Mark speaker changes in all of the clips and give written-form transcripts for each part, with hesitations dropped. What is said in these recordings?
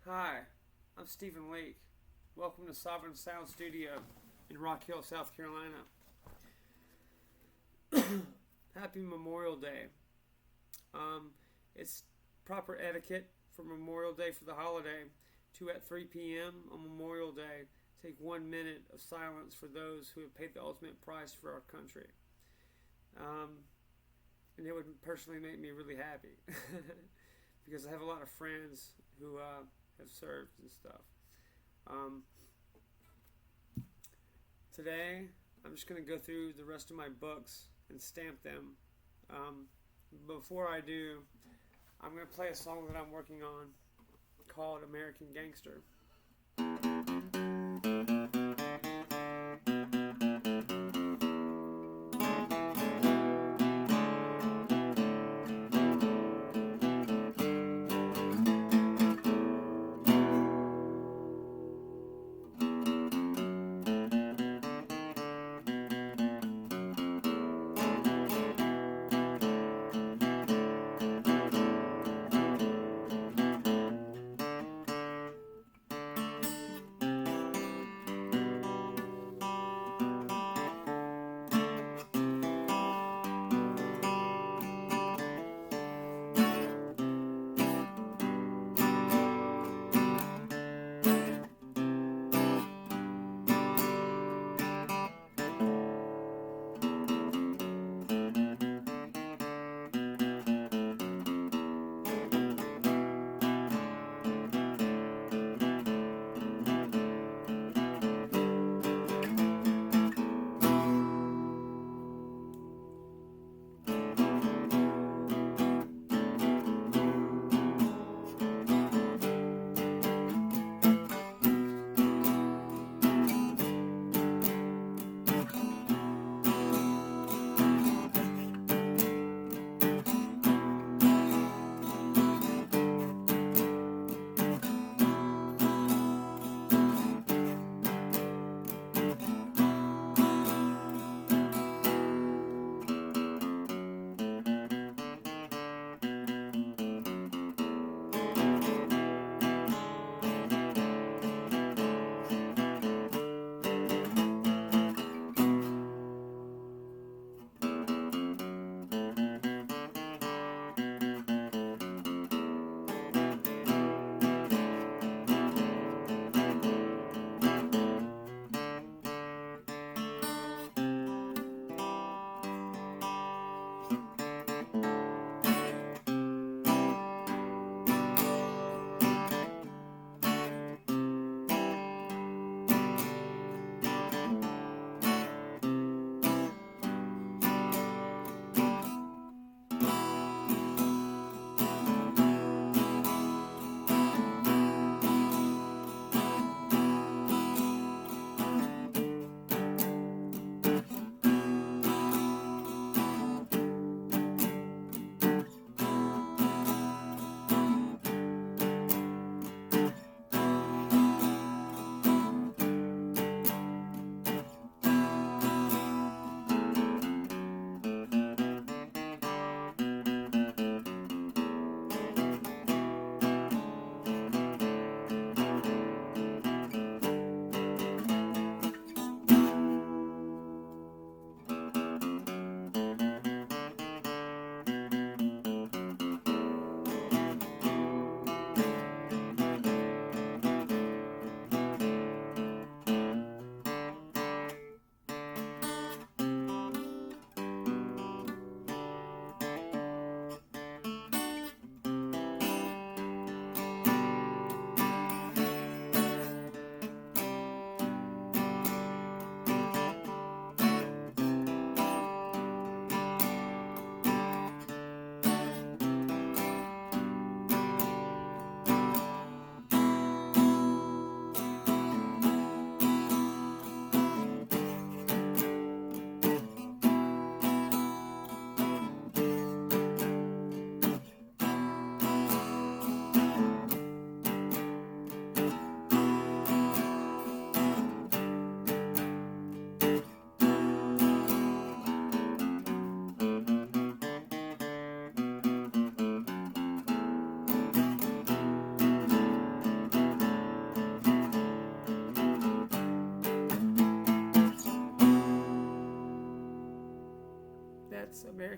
Speaker 1: Hi, I'm Stephen Leake. Welcome to Sovereign Sound Studio in Rock Hill, South Carolina. Happy Memorial Day. It's proper etiquette for Memorial Day for the holiday to at 3 p.m. on Memorial Day take 1 minute of silence for those who have paid the ultimate price for our country. And it would personally make me really happy because I have a lot of friends who have served and stuff. Um, Today, I'm just going to go through the rest of my books and stamp them. Before I do, I'm going to play a song that I'm working on called American Gangster.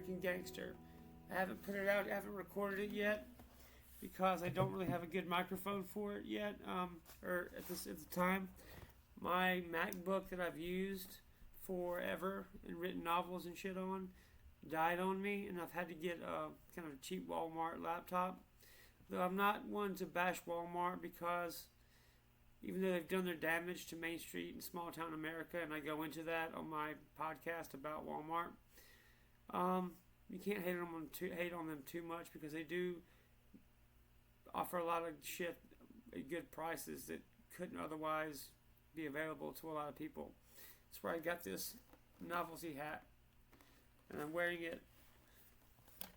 Speaker 1: American Gangster. I haven't put it out, I haven't recorded it yet because I don't really have a good microphone for it yet, or at the time. My MacBook that I've used forever and written novels and shit on died on me, and I've had to get a kind of cheap Walmart laptop. Though I'm not one to bash Walmart because even though they've done their damage to Main Street and small town America, and I go into that on my podcast about Walmart, you can't hate on them too much because they do offer a lot of shit at good prices that couldn't otherwise be available to a lot of people. That's where I got this novelty hat, and I'm wearing it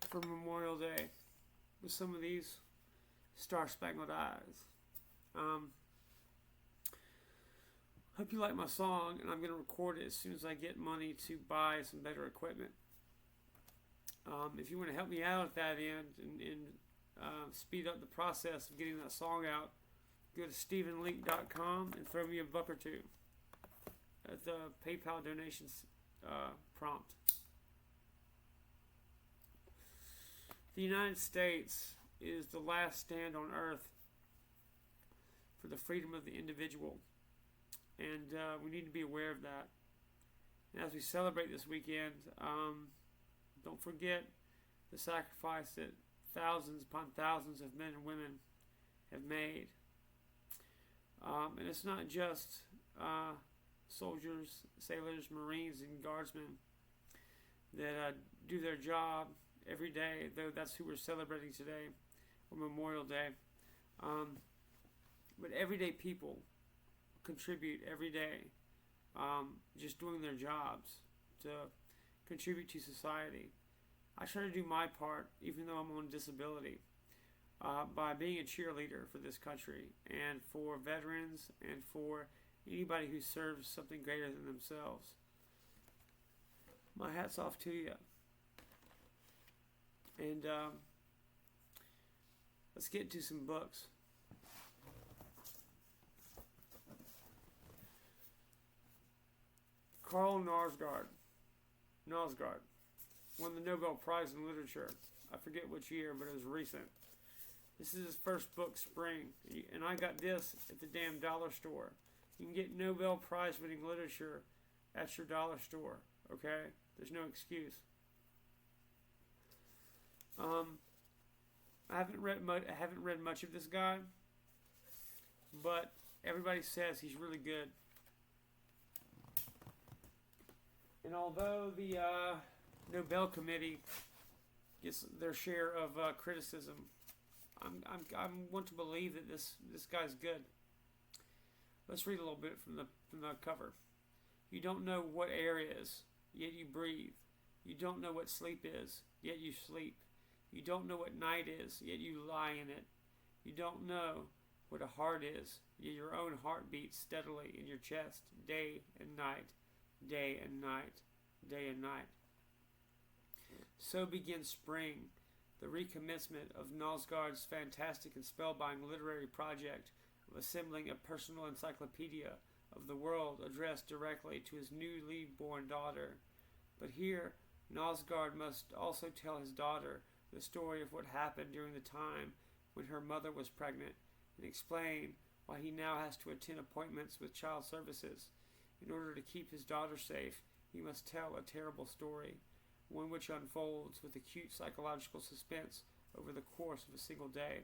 Speaker 1: for Memorial Day with some of these star-spangled eyes. Hope you like my song, and I'm going to record it as soon as I get money to buy some better equipment. If you want to help me out at that end and speed up the process of getting that song out, go to StephenLeake.com and throw me a buck or two at the PayPal donations prompt. The United States is the last stand on earth for the freedom of the individual, and we need to be aware of that. And as we celebrate this weekend, don't forget the sacrifice that thousands upon thousands of men and women have made. And it's not just soldiers, sailors, Marines, and guardsmen that do their job every day, though that's who we're celebrating today, or Memorial Day. But everyday people contribute every day, just doing their jobs to contribute to society. I try to do my part, even though I'm on disability, by being a cheerleader for this country and for veterans and for anybody who serves something greater than themselves. My hat's off to you. And let's get into some books. Carl Knausgaard won the Nobel Prize in Literature. I forget which year, but it was recent. This is his first book, Spring, and I got this at the damn dollar store. You can get Nobel Prize winning literature at your dollar store, okay? There's no excuse. I haven't read much of this guy, but everybody says he's really good. And although the Nobel Committee gets their share of criticism, I want to believe that this guy's good. Let's read a little bit from the cover. You don't know what air is, yet you breathe. You don't know what sleep is, yet you sleep. You don't know what night is, yet you lie in it. You don't know what a heart is, yet your own heart beats steadily in your chest, day and night, day and night, day and night. So begins Spring, the recommencement of Knausgaard's fantastic and spellbinding literary project of assembling a personal encyclopedia of the world addressed directly to his newly born daughter. But here, Knausgaard must also tell his daughter the story of what happened during the time when her mother was pregnant, and explain why he now has to attend appointments with child services. In order to keep his daughter safe, he must tell a terrible story, one which unfolds with acute psychological suspense over the course of a single day.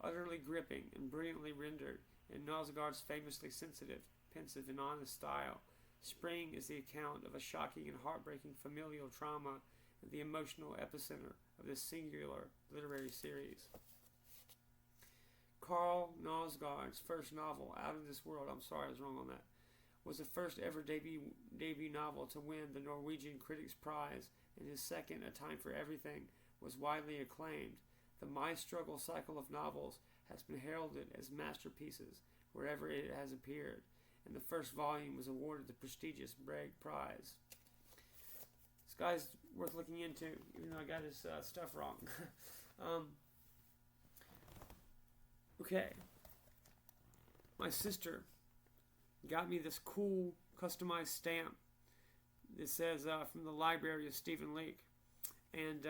Speaker 1: Utterly gripping and brilliantly rendered in Knausgaard's famously sensitive, pensive, and honest style, Spring is the account of a shocking and heartbreaking familial trauma and the emotional epicenter of this singular literary series. Carl Knausgaard's first novel, Out of This World, I'm sorry I was wrong on that, was the first ever debut novel to win the Norwegian Critics' Prize, and his second, A Time for Everything, was widely acclaimed. The My Struggle cycle of novels has been heralded as masterpieces wherever it has appeared, and the first volume was awarded the prestigious Bragg Prize. This guy's worth looking into, even though I got his stuff wrong. Okay. My sister got me this cool customized stamp that says from the library of Stephen Leake. And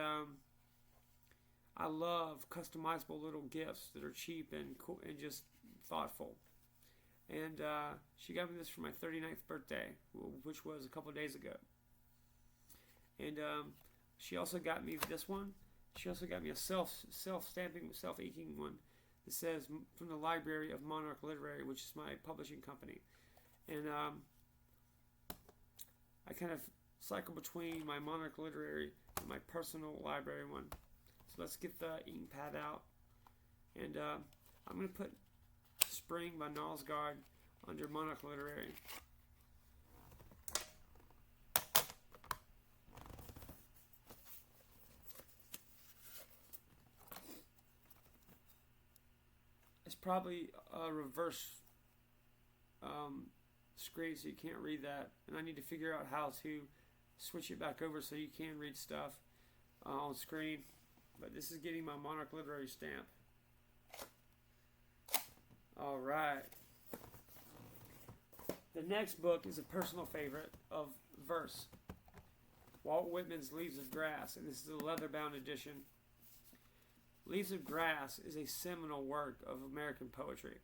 Speaker 1: I love customizable little gifts that are cheap and cool and just thoughtful. And she got me this for my 39th birthday, which was a couple of days ago. And she also got me this one. She also got me a self-stamping, self-inking one that says from the Library of Monarch Literary, which is my publishing company. And I kind of cycle between my Monarch Literary and my personal library one. So let's get the ink pad out. And I'm going to put Spring by Nalsgaard under Monarch Literary. It's probably a reverse screen, so you can't read that. And I need to figure out how to switch it back over so you can read stuff on screen. But this is getting my Monarch Literary stamp. Alright. The next book is a personal favorite of verse. Walt Whitman's Leaves of Grass, and this is a leather-bound edition. Leaves of Grass is a seminal work of American poetry.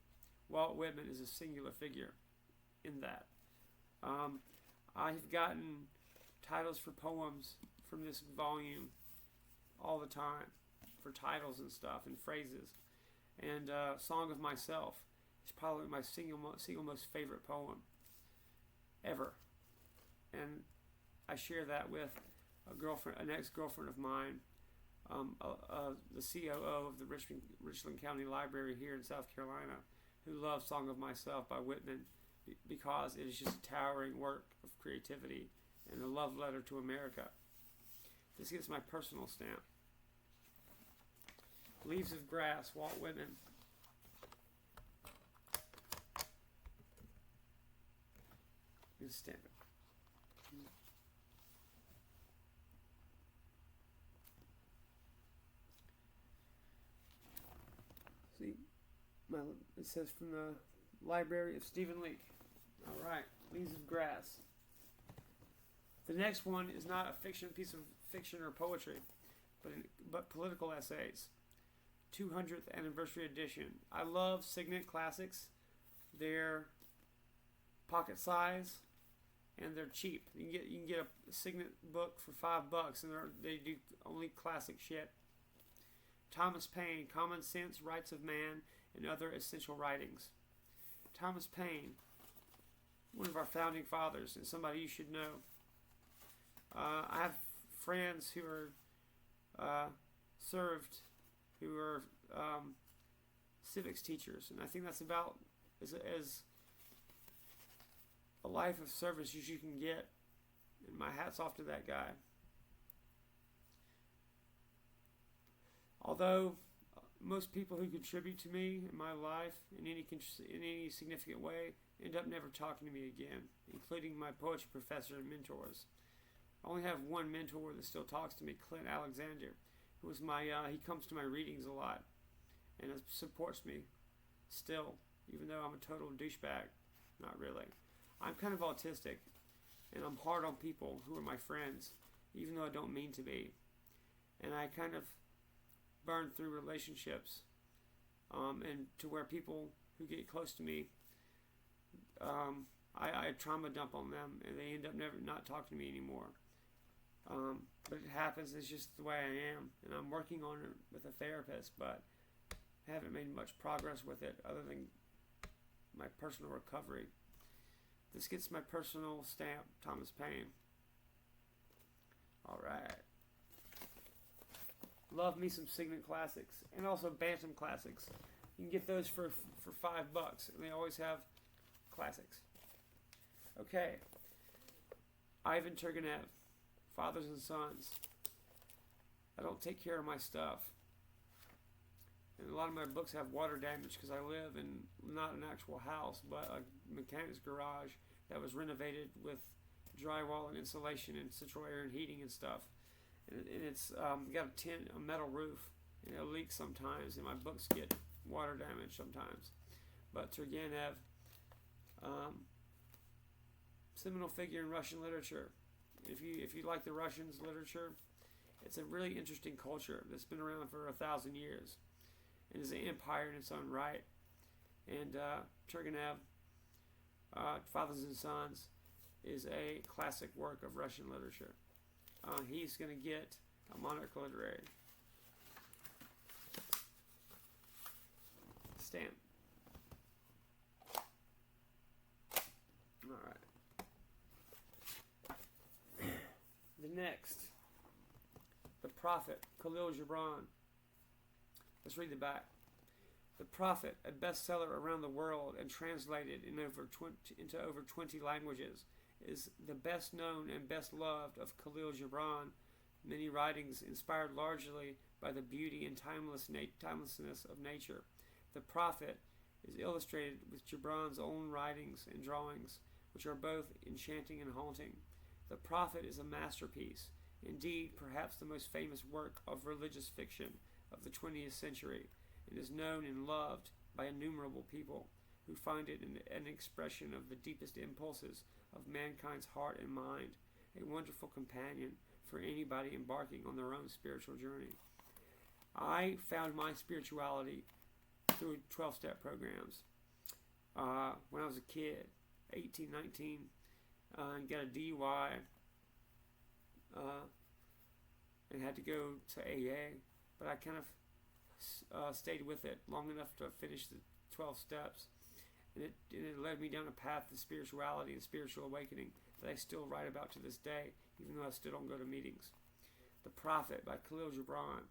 Speaker 1: Walt Whitman is a singular figure in that. I've gotten titles for poems from this volume all the time, for titles and stuff and phrases. And Song of Myself is probably my single most favorite poem ever. And I share that with an ex-girlfriend of mine, the COO of the Richland County Library here in South Carolina, who loves Song of Myself by Whitman because it is just a towering work of creativity and a love letter to America. This gets my personal stamp. Leaves of Grass, Walt Whitman. Just stamp it. See, it says from the Library of Stephen Leake. All right, Leaves of Grass. The next one is not a piece of fiction or poetry, but political essays. 200th anniversary edition. I love Signet classics. They're pocket size and they're cheap. You can get a Signet book for $5, and they do only classic shit. Thomas Paine, Common Sense, Rights of Man, and Other Essential Writings. Thomas Paine, one of our founding fathers, and somebody you should know. I have friends who are served, who are civics teachers, and I think that's about as a life of service as you can get. And my hat's off to that guy. Although most people who contribute to me in my life in any significant way end up never talking to me again, including my poetry professor and mentors. I only have one mentor that still talks to me, Clint Alexander, who was he comes to my readings a lot and supports me still, even though I'm a total douchebag. Not really. I'm kind of autistic, and I'm hard on people who are my friends, even though I don't mean to be. And I kind of burn through relationships, and to where people who get close to me, I trauma dump on them, and they end up never not talking to me anymore. But it happens. It's just the way I am, and I'm working on it with a therapist, but I haven't made much progress with it other than my personal recovery. This gets my personal stamp, Thomas Paine. All right. Love me some Signet classics, and also Bantam classics. You can get those for $5, and they always have classics. Okay. Ivan Turgenev, Fathers and Sons. I don't take care of my stuff. And a lot of my books have water damage because I live in not an actual house, but a mechanic's garage that was renovated with drywall and insulation and central air and heating and stuff. And it's got a metal roof, and it leaks sometimes, and my books get water damage sometimes. But Turgenev, seminal figure in Russian literature. If you like the Russians' literature, It's a really interesting culture that's been around for 1,000 years and is an empire in its own right. And Turgenev, Fathers and Sons, is a classic work of Russian literature. He's going to get a Monarch Literary stamp. Alright. The next, The Prophet, Khalil Gibran. Let's read the back. The Prophet, a bestseller around the world and translated into over 20 languages, is the best known and best loved of Khalil Gibran, many writings inspired largely by the beauty and timelessness of nature. The Prophet is illustrated with Gibran's own writings and drawings, which are both enchanting and haunting. The Prophet is a masterpiece, indeed perhaps the most famous work of religious fiction of the 20th century, and is known and loved by innumerable people who find it an expression of the deepest impulses of mankind's heart and mind, a wonderful companion for anybody embarking on their own spiritual journey. I found my spirituality through 12-step programs. When I was a kid, 18, 19, and got a DUI, and had to go to AA, but I kind of stayed with it long enough to finish the 12 steps, and it led me down a path to spirituality and spiritual awakening that I still write about to this day, even though I still don't go to meetings. The Prophet by Khalil Gibran.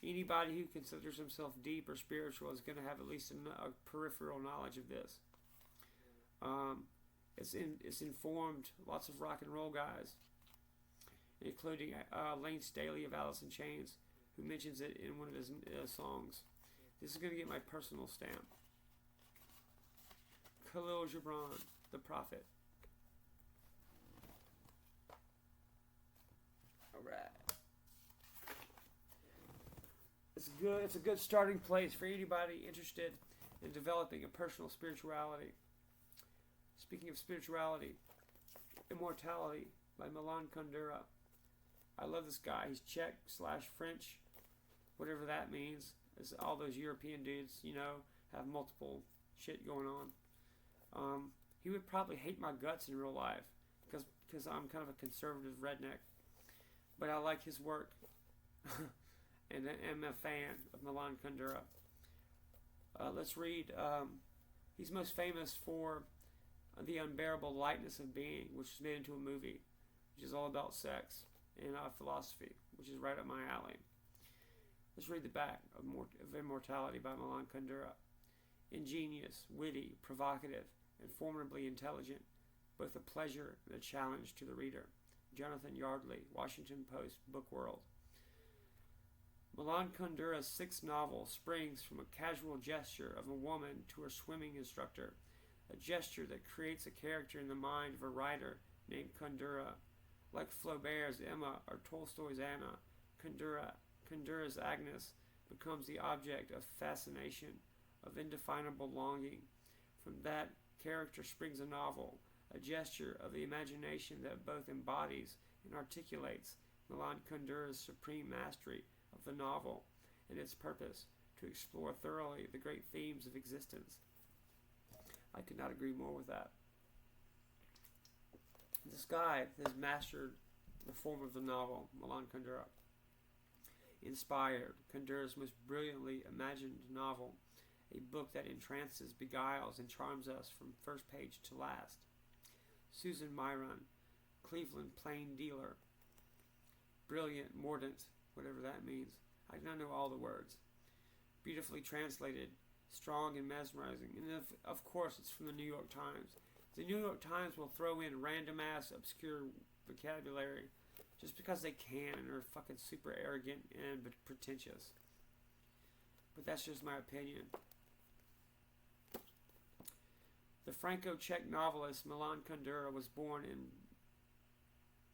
Speaker 1: Anybody who considers himself deep or spiritual is going to have at least a peripheral knowledge of this. It's informed lots of rock and roll guys, including Lane Staley of Alice in Chains, who mentions it in one of his songs. This is going to get my personal stamp. Khalil Gibran, The Prophet. Alright. It's a good starting place for anybody interested in developing a personal spirituality. Speaking of spirituality, Immortality by Milan Kundera. I love this guy. He's Czech/French, whatever that means. It's all those European dudes, have multiple shit going on. He would probably hate my guts in real life because I'm kind of a conservative redneck. But I like his work. And am a fan of Milan Kundera. Let's read. He's most famous for The Unbearable Lightness of Being, which was made into a movie, which is all about sex and philosophy, which is right up my alley. Let's read the back of Immortality by Milan Kundera. Ingenious, witty, provocative, and formidably intelligent, both a pleasure and a challenge to the reader. Jonathan Yardley, Washington Post, Book World. Milan Kundera's sixth novel springs from a casual gesture of a woman to her swimming instructor, a gesture that creates a character in the mind of a writer named Kundera. Like Flaubert's Emma or Tolstoy's Anna, Kundera's Agnes becomes the object of fascination, of indefinable longing. From that character springs a novel, a gesture of the imagination that both embodies and articulates Milan Kundera's supreme mastery of the novel and its purpose to explore thoroughly the great themes of existence. I could not agree more with that. This guy has mastered the form of the novel, Milan Kundera. Inspired, Kundera's most brilliantly imagined novel, a book that entrances, beguiles, and charms us from first page to last. Susan Myron, Cleveland Plain Dealer. Brilliant, mordant, whatever that means. I do not know all the words. Beautifully translated, strong and mesmerizing. And of course, it's from the New York Times. The New York Times will throw in random-ass, obscure vocabulary just because they can and are fucking super arrogant and pretentious. But that's just my opinion. The Franco-Czech novelist Milan Kundera was born in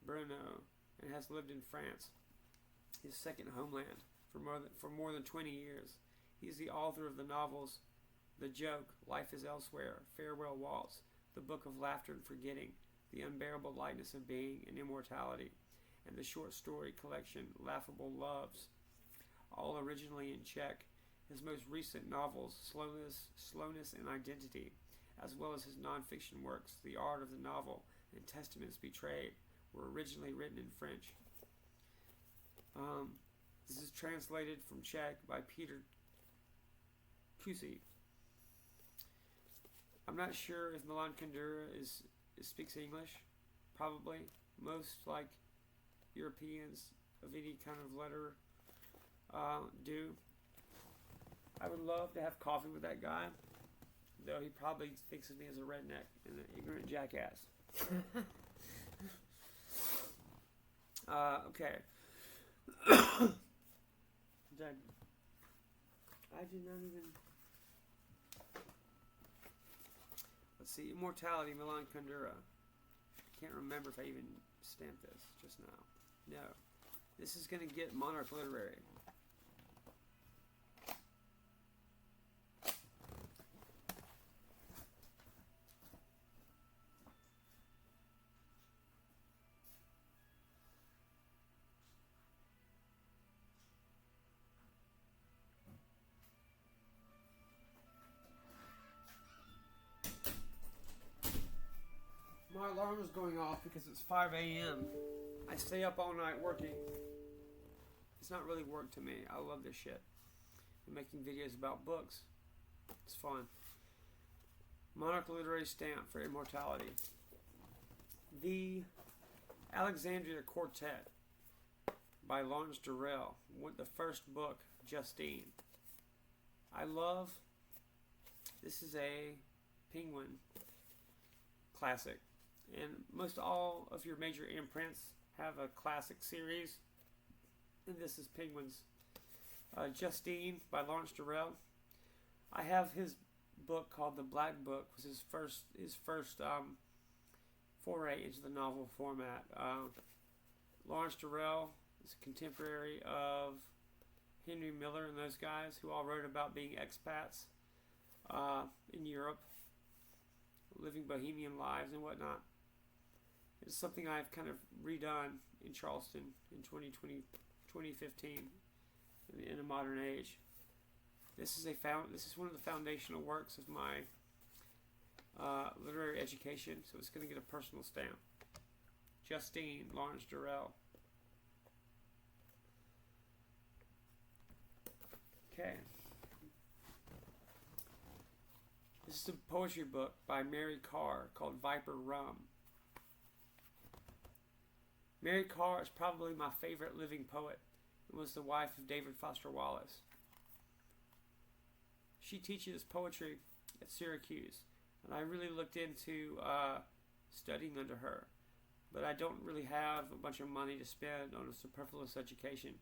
Speaker 1: Brno and has lived in France, his second homeland, for more than 20 years. He is the author of the novels The Joke, Life is Elsewhere, Farewell Waltz, The Book of Laughter and Forgetting, The Unbearable Lightness of Being and Immortality, and the short story collection Laughable Loves, all originally in Czech. His most recent novels, Slowness and Identity, as well as his nonfiction works, The Art of the Novel and Testaments Betrayed, were originally written in French. This is translated from Czech by Peter Kusi. I'm not sure if Milan Kundera speaks English. Probably. Most, like, Europeans of any kind of letter do. I would love to have coffee with that guy, though he probably thinks of me as a redneck and an ignorant jackass. Okay. I did not even... Let's see. Immortality, Milan Kundera. Can't remember if I even stamped this just now. No. This is going to get Monarch Literary. My alarm is going off because it's 5 a.m. I stay up all night working. It's not really work to me. I love this shit. I'm making videos about books. It's fun. Monarch Literary Stamp for Immortality. The Alexandria Quartet by Lawrence Durrell. The first book, Justine. I love... This is a Penguin classic. And most all of your major imprints have a classic series. And this is Penguin's. Justine by Lawrence Durrell. I have his book called The Black Book. It was his first foray into the novel format. Lawrence Durrell is a contemporary of Henry Miller and those guys who all wrote about being expats in Europe, living bohemian lives and whatnot. It's something I've kind of redone in Charleston in 2015 in a modern age. This is one of the foundational works of my literary education, so it's going to get a personal stamp. Justine, Lawrence Durrell. Okay. This is a poetry book by Mary Carr called Viper Rum. Mary Carr is probably my favorite living poet and was the wife of David Foster Wallace. She teaches poetry at Syracuse, and I really looked into studying under her, but I don't really have a bunch of money to spend on a superfluous education,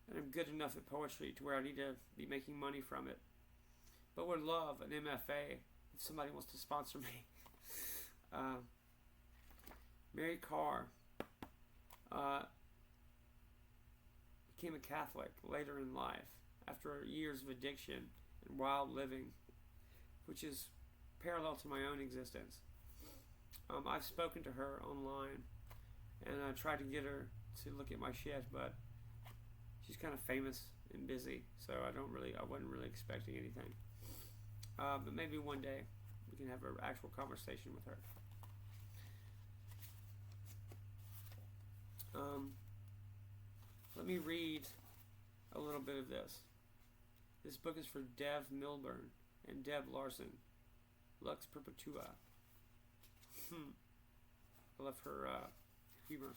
Speaker 1: and I'm good enough at poetry to where I need to be making money from it, but would love an MFA if somebody wants to sponsor me. Mary Carr became a Catholic later in life after years of addiction and wild living, which is parallel to my own existence. I've spoken to her online and I tried to get her to look at my shit, but she's kind of famous and busy, so I wasn't really expecting anything. But maybe one day we can have an actual conversation with her. Let me read a little bit of this. This book is for Dev Milburn and Deb Larson. Lux Perpetua. I love her humor.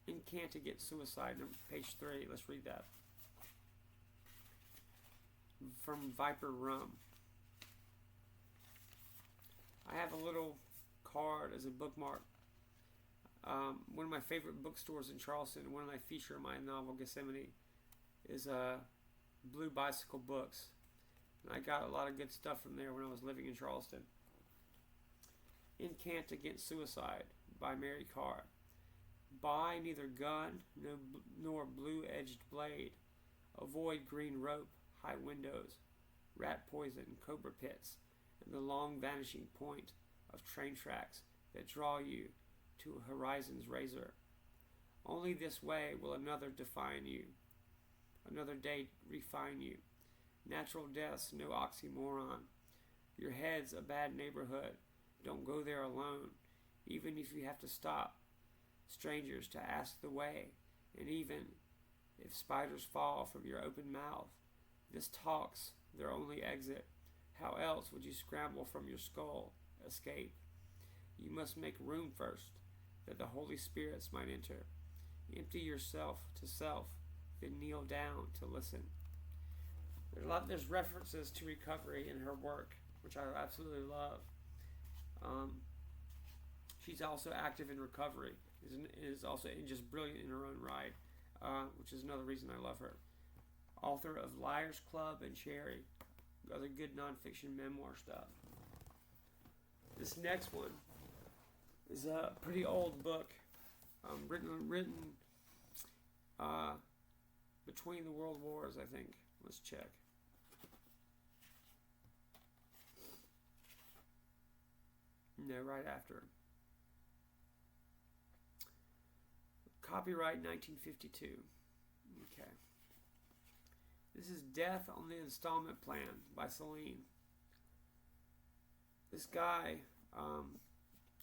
Speaker 1: Incant Against Suicide, page 3. Let's read that. From Viper Rum. I have a little card as a bookmark. One of my favorite bookstores in Charleston, one I feature in my novel Gethsemane, is Blue Bicycle Books. And I got a lot of good stuff from there when I was living in Charleston. Incant Against Suicide by Mary Carr. Buy neither gun nor blue-edged blade. Avoid green rope, high windows, rat poison, cobra pits, and the long vanishing point of train tracks that draw you to a horizon's razor. Only this way will another define you, another day refine you. Natural death's no oxymoron. Your head's a bad neighborhood. Don't go there alone, even if you have to stop strangers to ask the way, and even if spiders fall from your open mouth. This talk's their only exit. How else would you scramble from your skull, escape? You must make room first, that the Holy Spirits might enter. Empty yourself to self, then kneel down to listen. There's references to recovery in her work, which I absolutely love. She's also active in recovery. Is also just brilliant in her own right, which is another reason I love her. Author of Liars Club and Cherry, other good nonfiction memoir stuff. This next one is a pretty old book, written between the World Wars, I think. Let's check. No, right after. Copyright 1952. Okay. This is Death on the Installment Plan by Celine. This guy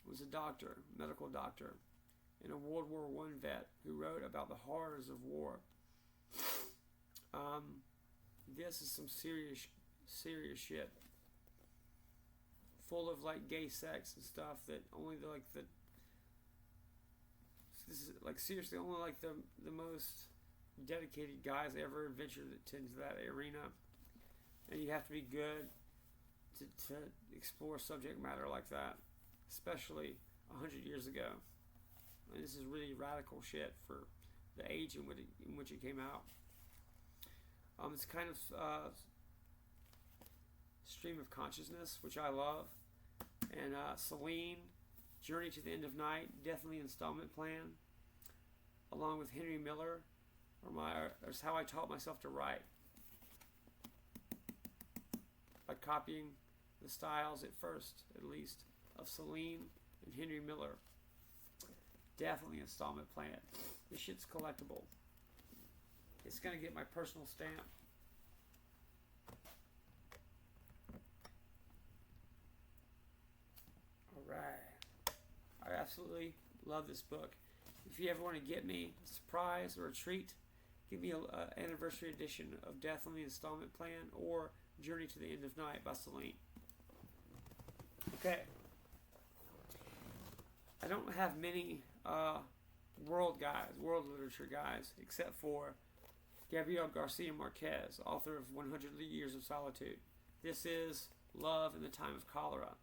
Speaker 1: was a doctor, medical doctor, and a World War I vet who wrote about the horrors of war. This is some serious shit. Full of like gay sex and stuff that only this is like seriously only like the most dedicated guys ever ventured into that arena, and you have to be good to explore subject matter like that, especially 100 years ago. And this is really radical shit for the age in which it came out. It's kind of stream of consciousness, which I love. And Celine, Journey to the End of Night, Deathly Installment Plan, along with Henry Miller, is how I taught myself to write. By copying the styles, at first, at least, of Celine and Henry Miller. Definitely Installment Plan. This shit's collectible. It's going to get my personal stamp. Alright. I absolutely love this book. If you ever want to get me a surprise or a treat, give me an anniversary edition of Death on the Installment Plan or Journey to the End of Night by Celine. Okay. I don't have many world literature guys, except for Gabriel Garcia Marquez, author of 100 Years of Solitude. This is Love in the Time of Cholera.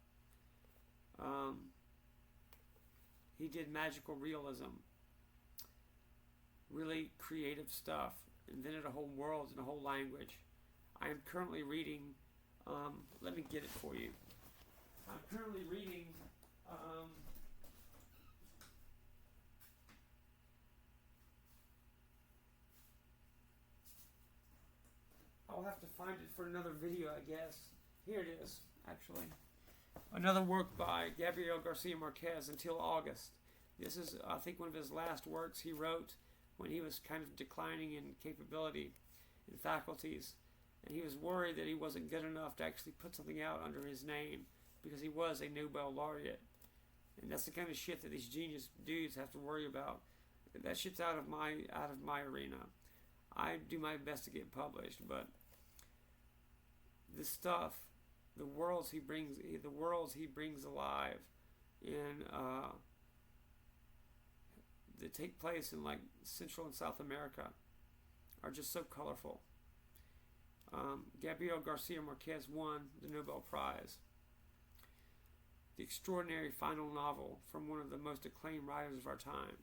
Speaker 1: He did magical realism, really creative stuff, invented a whole world and a whole language. I am currently reading, let me get it for you. I'm currently reading, I'll have to find it for another video, I guess. Here it is, actually. Another work by Gabriel Garcia Marquez, Until August. This is, I think, one of his last works he wrote when he was kind of declining in capability and faculties. And he was worried that he wasn't good enough to actually put something out under his name because he was a Nobel laureate. And that's the kind of shit that these genius dudes have to worry about. That shit's out of my arena. I do my best to get published, but this stuff, the worlds he brings alive in that take place in like Central and South America are just so colorful. Gabriel Garcia Marquez won the Nobel Prize. The extraordinary final novel from one of the most acclaimed writers of our time.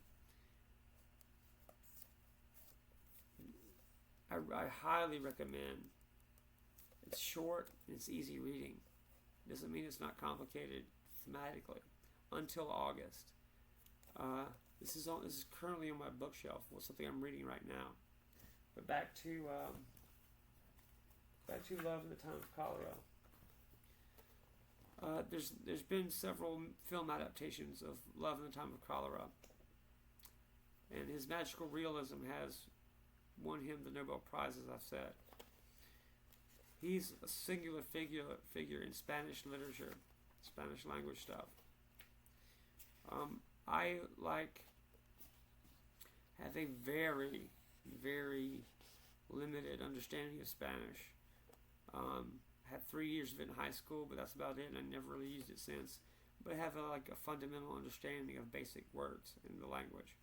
Speaker 1: I highly recommend. It's short and it's easy reading. Doesn't mean it's not complicated thematically. Until August. This is currently on my bookshelf. Well, something I'm reading right now. But back to Love in the Time of Cholera. There's been several film adaptations of Love in the Time of Cholera, and his magical realism has won him the Nobel Prize, as I've said. He's a singular figure in Spanish literature, Spanish language stuff. I have a very, very limited understanding of Spanish. Had 3 years of it in high school, but that's about it, and I never really used it since. But I have a fundamental understanding of basic words in the language.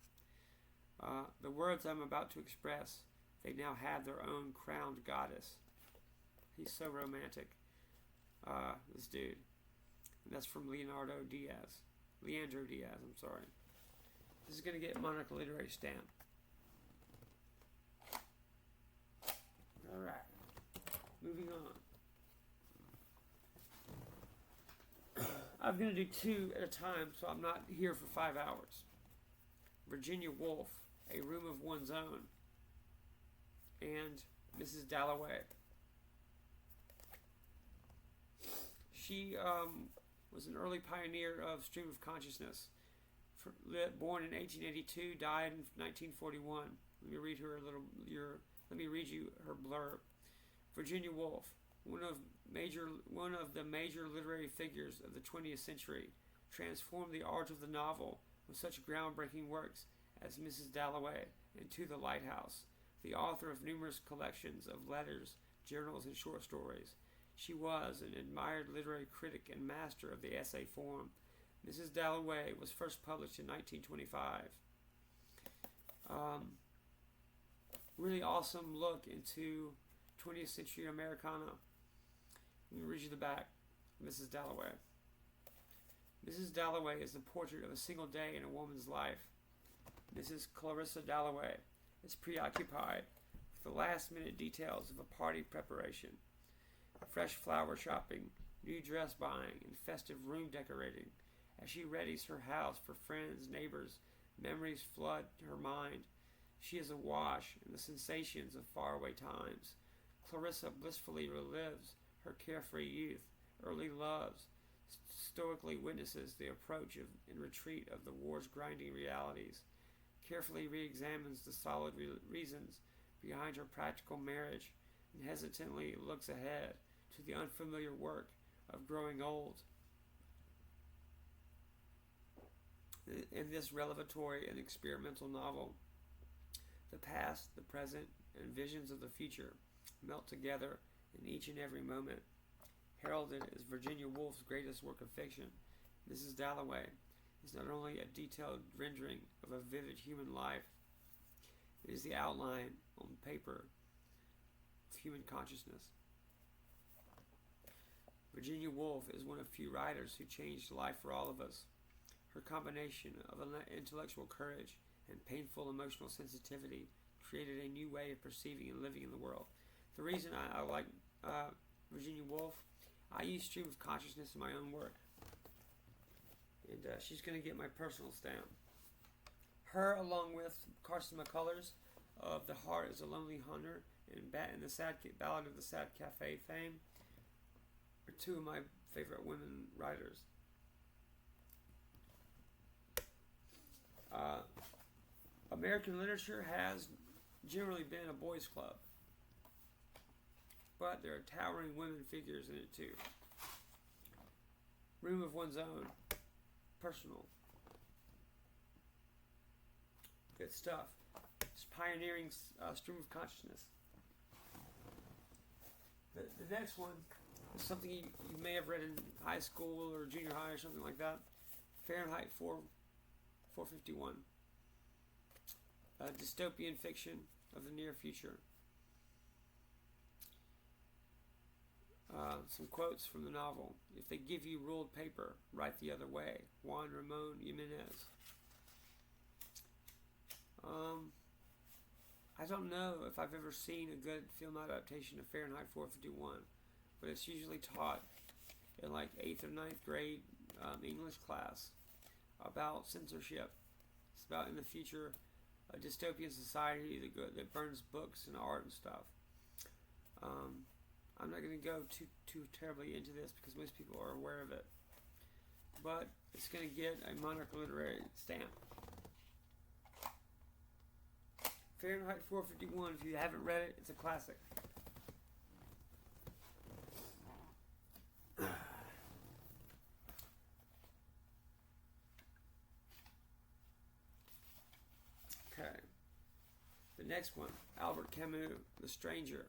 Speaker 1: The words I'm about to express, they now have their own crowned goddess. He's so romantic, this dude. And that's from Leandro Diaz, I'm sorry. This is going to get Monarch Literary Stamp. Alright, moving on. I'm going to do 2 at a time, so I'm not here for 5 hours. Virginia Woolf, A Room of One's Own, and Mrs. Dalloway. She was an early pioneer of stream of consciousness. Born in 1882, died in 1941. Let me read you her blurb. Virginia Woolf, one of the major literary figures of the 20th century, transformed the art of the novel with such groundbreaking works as Mrs. Dalloway and To the Lighthouse, the author of numerous collections of letters, journals, and short stories. She was an admired literary critic and master of the essay form. Mrs. Dalloway was first published in 1925. Really awesome look into 20th century Americana. Let me read you the back. Mrs. Dalloway. Mrs. Dalloway is the portrait of a single day in a woman's life. Mrs. Clarissa Dalloway is preoccupied with the last-minute details of a party preparation, fresh flower shopping, new dress buying, and festive room decorating. As she readies her house for friends, neighbors, memories flood her mind. She is awash in the sensations of faraway times. Clarissa blissfully relives her carefree youth, early loves, stoically witnesses the approach and retreat of the war's grinding realities, carefully re-examines the solid reasons behind her practical marriage, and hesitantly looks ahead to the unfamiliar work of growing old. In this revelatory and experimental novel, the past, the present, and visions of the future melt together in each and every moment. Heralded as Virginia Woolf's greatest work of fiction, Mrs. Dalloway is not only a detailed rendering of a vivid human life, it is the outline on paper of human consciousness. Virginia Woolf is one of few writers who changed life for all of us. Her combination of intellectual courage and painful emotional sensitivity created a new way of perceiving and living in the world. The reason I like Virginia Woolf, I use stream of consciousness in my own work. And she's going to get my personal stamp. Her, along with Carson McCullers of The Heart is a Lonely Hunter and the Ballad of the Sad Cafe fame, are 2 of my favorite women writers. American literature has generally been a boys' club, but there are towering women figures in it too. Room of One's Own, personal, good stuff. It's pioneering stream of consciousness. The next one is something you may have read in high school or junior high or something like that. Fahrenheit 451. Dystopian fiction of the near future. Some quotes from the novel. If they give you ruled paper, write the other way. Juan Ramon Jimenez. I don't know if I've ever seen a good film adaptation of Fahrenheit 451, but it's usually taught in like 8th or 9th grade English class about censorship. It's about in the future a dystopian society that burns books and art and stuff. I'm not going to go too terribly into this because most people are aware of it. But it's going to get a Monarch Literary stamp. Fahrenheit 451, if you haven't read it, it's a classic. Okay. The next one, Albert Camus, The Stranger.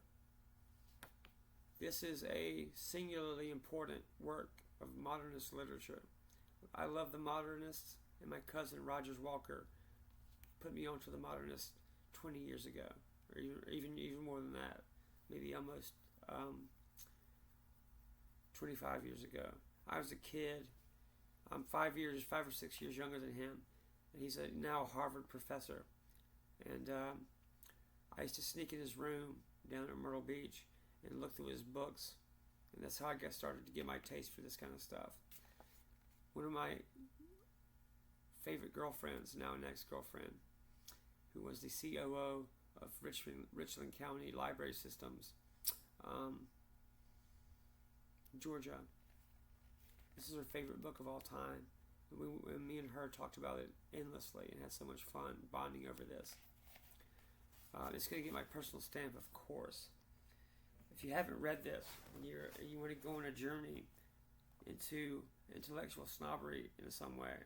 Speaker 1: This is a singularly important work of modernist literature. I love the modernists, and my cousin Rogers Walker put me onto the modernists 20 years ago, or even more than that, maybe almost 25 years ago. I was a kid. I'm 5 or 6 years younger than him, and he's a now Harvard professor. And I used to sneak in his room down at Myrtle Beach and look through his books, and that's how I got started to get my taste for this kind of stuff. One of my favorite girlfriends, now an ex-girlfriend, who was the COO of Richland County Library Systems, Georgia. This is her favorite book of all time. And me and her talked about it endlessly and had so much fun bonding over this. It's going to get my personal stamp, of course. If you haven't read this and you want to go on a journey into intellectual snobbery in some way,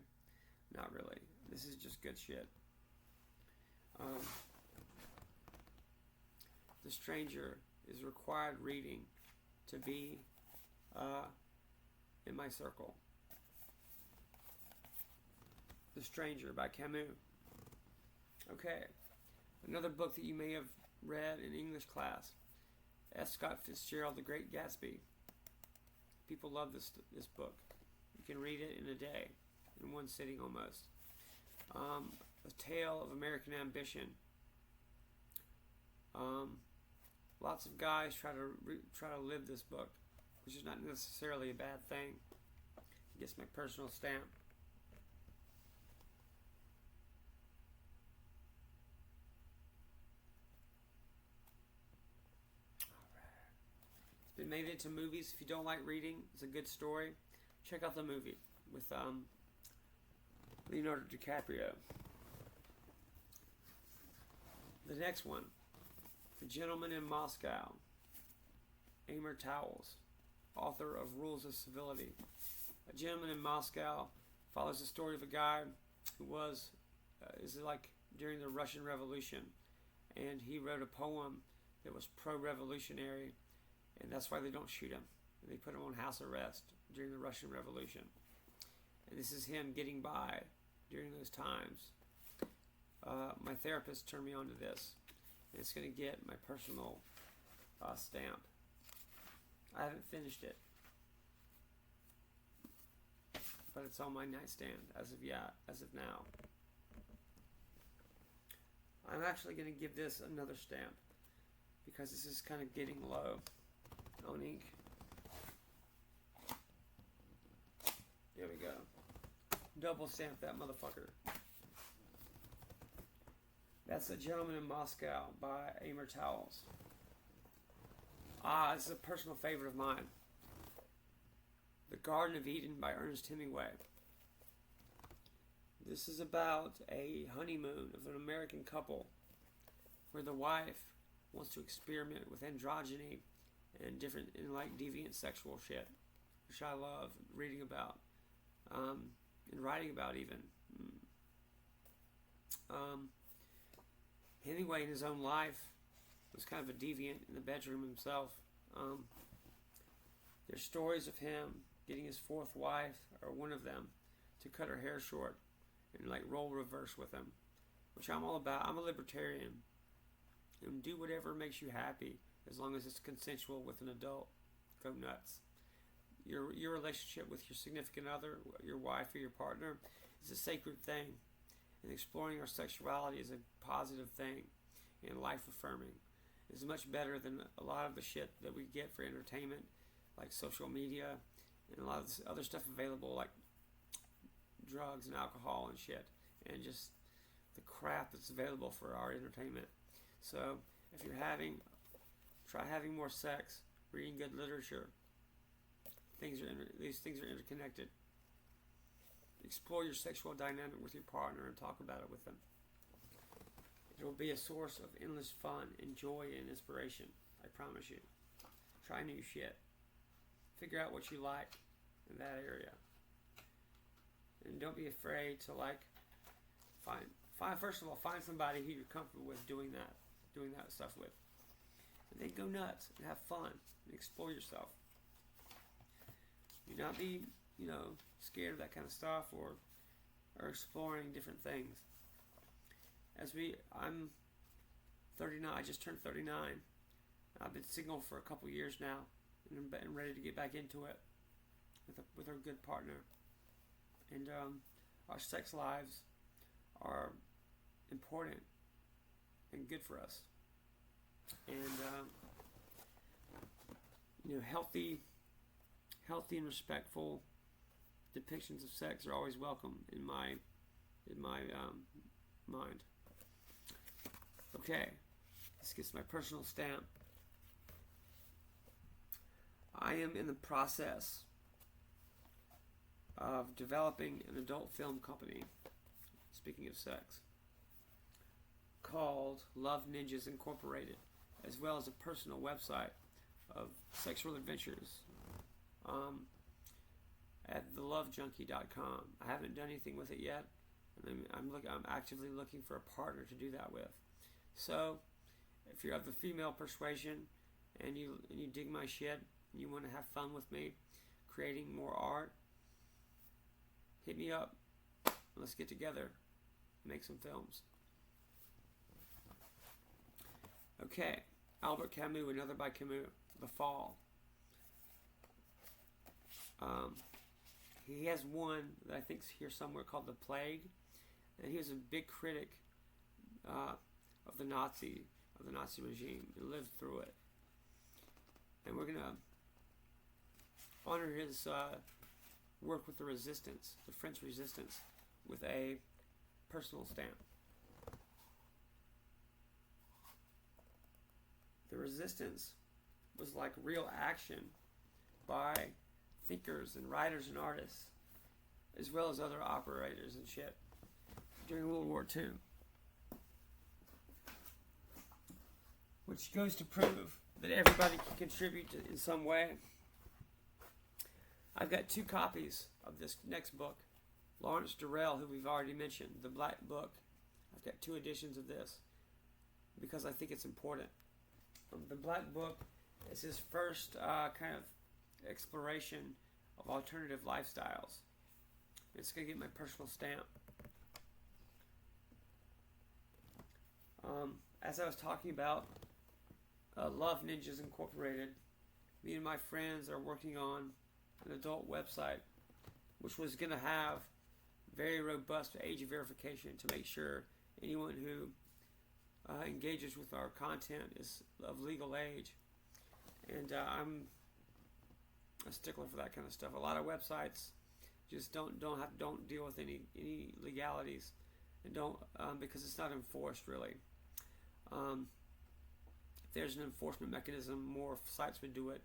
Speaker 1: not really. This is just good shit. The Stranger is required reading to be in my circle. The Stranger by Camus. Okay. Another book that you may have read in English class. F. Scott Fitzgerald, The Great Gatsby. People love this book. You can read it in a day, in one sitting almost. A Tale of American Ambition. Lots of guys try to live this book, which is not necessarily a bad thing. It gets my personal stamp. It's been made into movies. If you don't like reading, it's a good story. Check out the movie with Leonardo DiCaprio. The next one, The Gentleman in Moscow. Amor Towles, author of Rules of Civility. A Gentleman in Moscow follows the story of a guy who is like during the Russian Revolution, and he wrote a poem that was pro-revolutionary, and that's why they don't shoot him. They put him on house arrest during the Russian Revolution. And this is him getting by during those times. My therapist turned me on to this, and it's going to get my personal stamp. I haven't finished it, but it's on my nightstand as of now. I'm actually going to give this another stamp because this is kind of getting low on ink. There we go. Double stamp that motherfucker. That's A Gentleman in Moscow by Amor Towles. This is a personal favorite of mine. The Garden of Eden by Ernest Hemingway. This is about a honeymoon of an American couple where the wife wants to experiment with androgyny and deviant sexual shit, which I love reading about and writing about even. Hemingway in his own life was kind of a deviant in the bedroom himself. There's stories of him getting his fourth wife, or one of them, to cut her hair short and like role reverse with him, which I'm all about. I'm a libertarian. And do whatever makes you happy as long as it's consensual with an adult. Go nuts. Your relationship with your significant other, your wife or your partner, is a sacred thing. And exploring our sexuality is a positive thing and life affirming. It's much better than a lot of the shit that we get for entertainment, like social media and a lot of this other stuff available, like drugs and alcohol and shit, and just the crap that's available for our entertainment. So if you're try having more sex reading good literature. These things are interconnected. Explore your sexual dynamic with your partner and talk about it with them. It will be a source of endless fun and joy and inspiration. I promise you. Try new shit. Figure out what you like in that area. And don't be afraid to first of all, find somebody who you're comfortable with doing that stuff with. And then go nuts and have fun and explore yourself. Do not be, scared of that kind of stuff or exploring different things. I'm 39. I just turned 39. I've been single for a couple years now, and I'm ready to get back into it with a good partner. And our sex lives are important and good for us. And healthy and respectful depictions of sex are always welcome in my mind. Okay, this gets my personal stamp. I am in the process of developing an adult film company, speaking of sex, called Love Ninjas Incorporated, as well as a personal website of sexual adventures at thelovejunkie.com. I haven't done anything with it yet, and I'm actively looking for a partner to do that with. So, if you're of the female persuasion and you dig my shit and you want to have fun with me creating more art, hit me up. Let's get together and make some films. Okay, Albert Camus, Another by Camus, The Fall. He has one that I think's here somewhere called The Plague, and he was a big critic of the Nazi regime and lived through it. And we're gonna honor his work with the resistance, the French resistance, with a personal stamp. The resistance was like real action by thinkers and writers and artists, as well as other operators and shit during World War II. Which goes to prove that everybody can contribute in some way. I've got 2 copies of this next book. Lawrence Durrell, who we've already mentioned, The Black Book. I've got 2 editions of this because I think it's important. The Black Book is his first kind of exploration of alternative lifestyles. It's going to get my personal stamp. As I was talking about Love Ninjas Incorporated, me and my friends are working on an adult website which was going to have very robust age verification to make sure anyone who engages with our content is of legal age. And I'm a stickler for that kind of stuff. A lot of websites just don't deal with any legalities, and don't because it's not enforced really. If there's an enforcement mechanism, more sites would do it,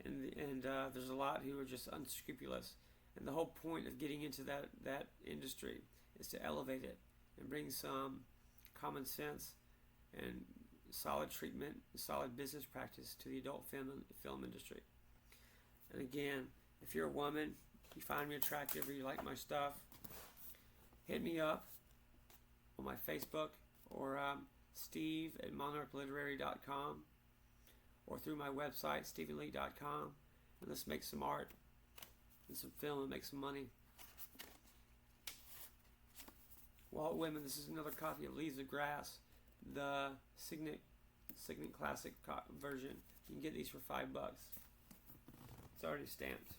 Speaker 1: and there's a lot who are just unscrupulous. And the whole point of getting into that industry is to elevate it and bring some common sense and solid treatment, solid business practice to the adult film industry. And again, if you're a woman, you find me attractive or you like my stuff, hit me up on my Facebook or steve@monarchliterary.com or through my website, stephenleake.com, and let's make some art and some film and make some money. Walt Whitman, this is another copy of Leaves of Grass, the Signet Classic version. You can get these for $5. It's already stamped.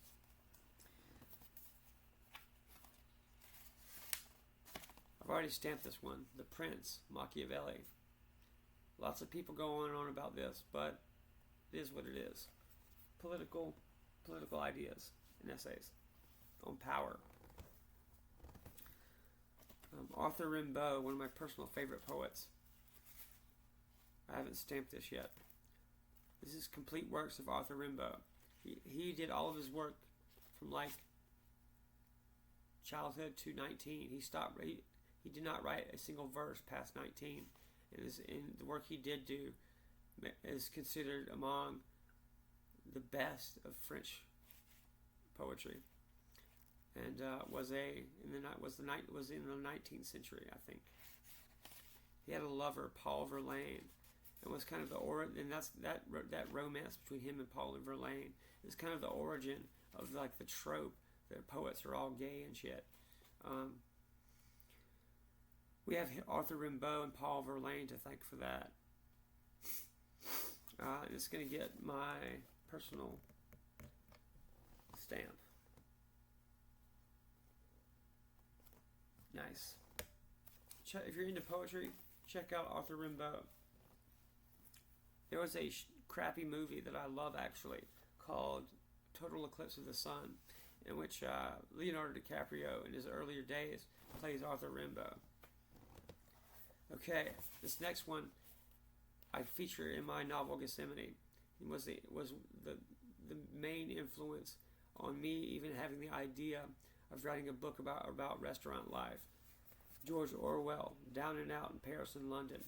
Speaker 1: I've already stamped this one, The Prince, Machiavelli. Lots of people go on and on about this, but it is what it is. Political ideas and essays on power. Arthur Rimbaud, one of my personal favorite poets. I haven't stamped this yet. This is complete works of Arthur Rimbaud. He did all of his work from like childhood to 19. He stopped. He did not write a single verse past 19. And the work he did do is considered among the best of French poetry, and was in the 19th century, I think. He had a lover, Paul Verlaine, and was kind of that romance between him and Paul Verlaine is kind of the origin of like the trope that poets are all gay and shit. We have Arthur Rimbaud and Paul Verlaine to thank for that. It's going to get my personal stamp. Nice. If you're into poetry, check out Arthur Rimbaud. There was a crappy movie that I love, actually, called Total Eclipse of the Sun, in which Leonardo DiCaprio, in his earlier days, plays Arthur Rimbaud. Okay, this next one I feature in my novel Gethsemane. It was the main influence on me even having the idea of writing a book about restaurant life. George Orwell, Down and Out in Paris and London.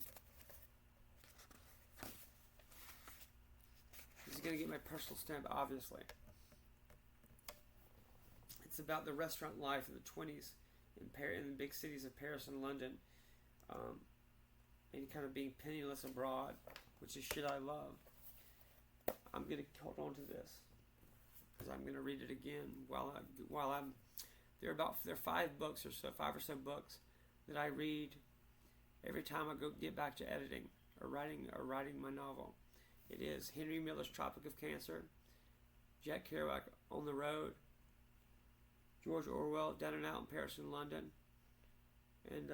Speaker 1: This is going to get my personal stamp, obviously. It's about the restaurant life in the 20s in the big cities of Paris and London. And kind of being penniless abroad, which is shit I love. I'm going to hold on to this because I'm going to read it again while I'm. There are 5 books or so, 5 or so books that I read every time I get back to editing or writing my novel. It is Henry Miller's Tropic of Cancer, Jack Kerouac, On the Road, George Orwell, Down and Out in Paris and London, and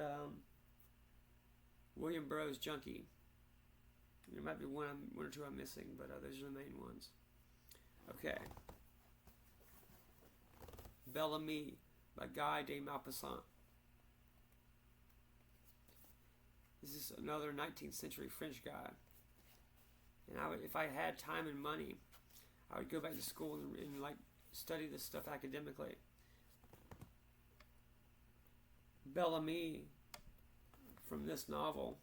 Speaker 1: William Burroughs' Junkie. There might be one or two I'm missing, but those are the main ones. Okay. Bellamy by Guy de Maupassant. This is another 19th century French guy. And if I had time and money, I would go back to school and like study this stuff academically. Bellamy, from this novel,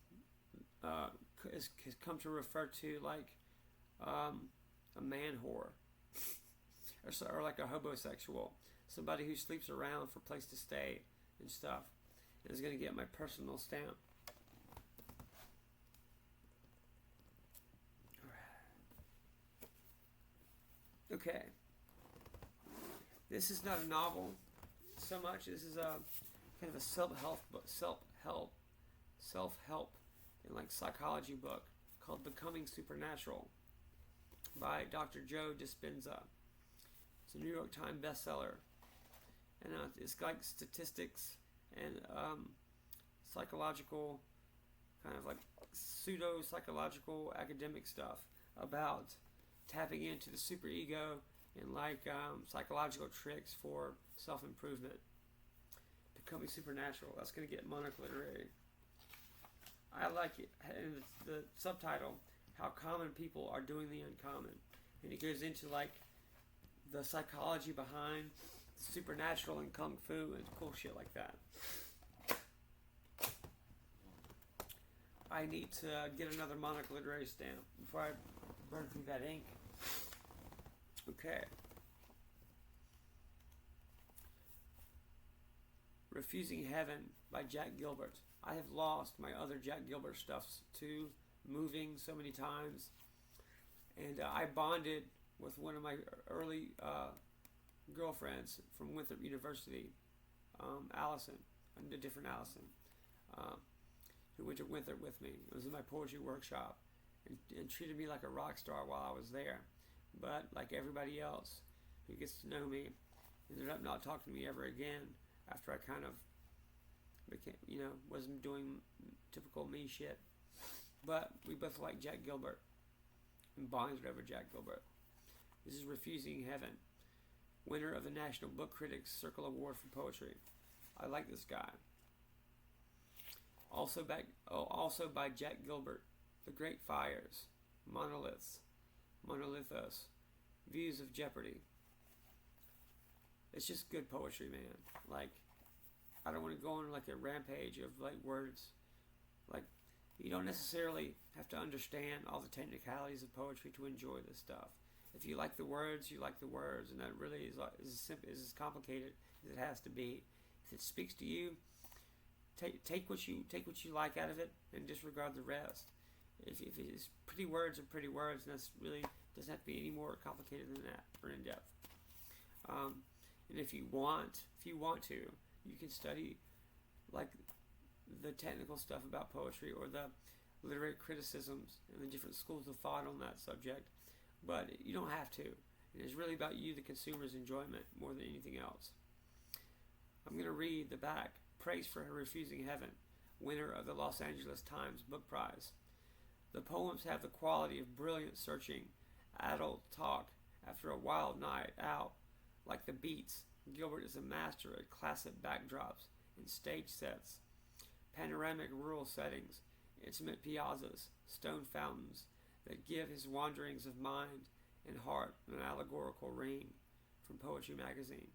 Speaker 1: has come to refer to like a man whore, or like a homosexual, somebody who sleeps around for a place to stay and stuff, and is going to get my personal stamp. Okay, this is not a novel so much. This is a kind of a self-help and like psychology book called Becoming Supernatural by Dr. Joe Dispenza. It's a New York Times bestseller, and it's like statistics and psychological, kind of like pseudo-psychological academic stuff about tapping into the superego and like psychological tricks for self-improvement. Becoming Supernatural. That's going to get Monarch Literary. I like it. And the subtitle, How Common People Are Doing the Uncommon. And it goes into like the psychology behind supernatural and kung fu and cool shit like that. I need to get another Monarch Literary stamp before I burn through that ink. Okay. Refusing Heaven by Jack Gilbert. I have lost my other Jack Gilbert stuffs to moving so many times. And I bonded with one of my early girlfriends from Winthrop University, Allison, a different Allison, who went to Winthrop with me. It was in my poetry workshop and treated me like a rock star while I was there. But like everybody else who gets to know me, ended up not talking to me ever again after I kind of became, wasn't doing typical me shit. But we both like Jack Gilbert and bonded over Jack Gilbert. This is Refusing Heaven, winner of the National Book Critics Circle Award for Poetry. I like this guy. Also by Jack Gilbert, The Great Fires, Monoliths, monolithos, views of jeopardy. It's just good poetry, man. Like, I don't want to go on like a rampage of like words. Like, you don't necessarily have to understand all the technicalities of poetry to enjoy this stuff. If you like the words, you like the words, and that really is as simple, is as complicated as it has to be. If it speaks to you, take what you like out of it, and disregard the rest. If it's pretty words are pretty words, and that's really doesn't have to be any more complicated than that or in depth. And if you want to, you can study like the technical stuff about poetry or the literary criticisms and the different schools of thought on that subject. But you don't have to. It is really about you, the consumer's enjoyment, more than anything else. I'm going to read the back. Praise for Her Refusing Heaven, winner of the Los Angeles Times Book Prize. The poems have the quality of brilliant, searching, adult talk after a wild night out. Like the beats, Gilbert is a master at classic backdrops and stage sets, panoramic rural settings, intimate piazzas, stone fountains that give his wanderings of mind and heart an allegorical ring. From Poetry Magazine.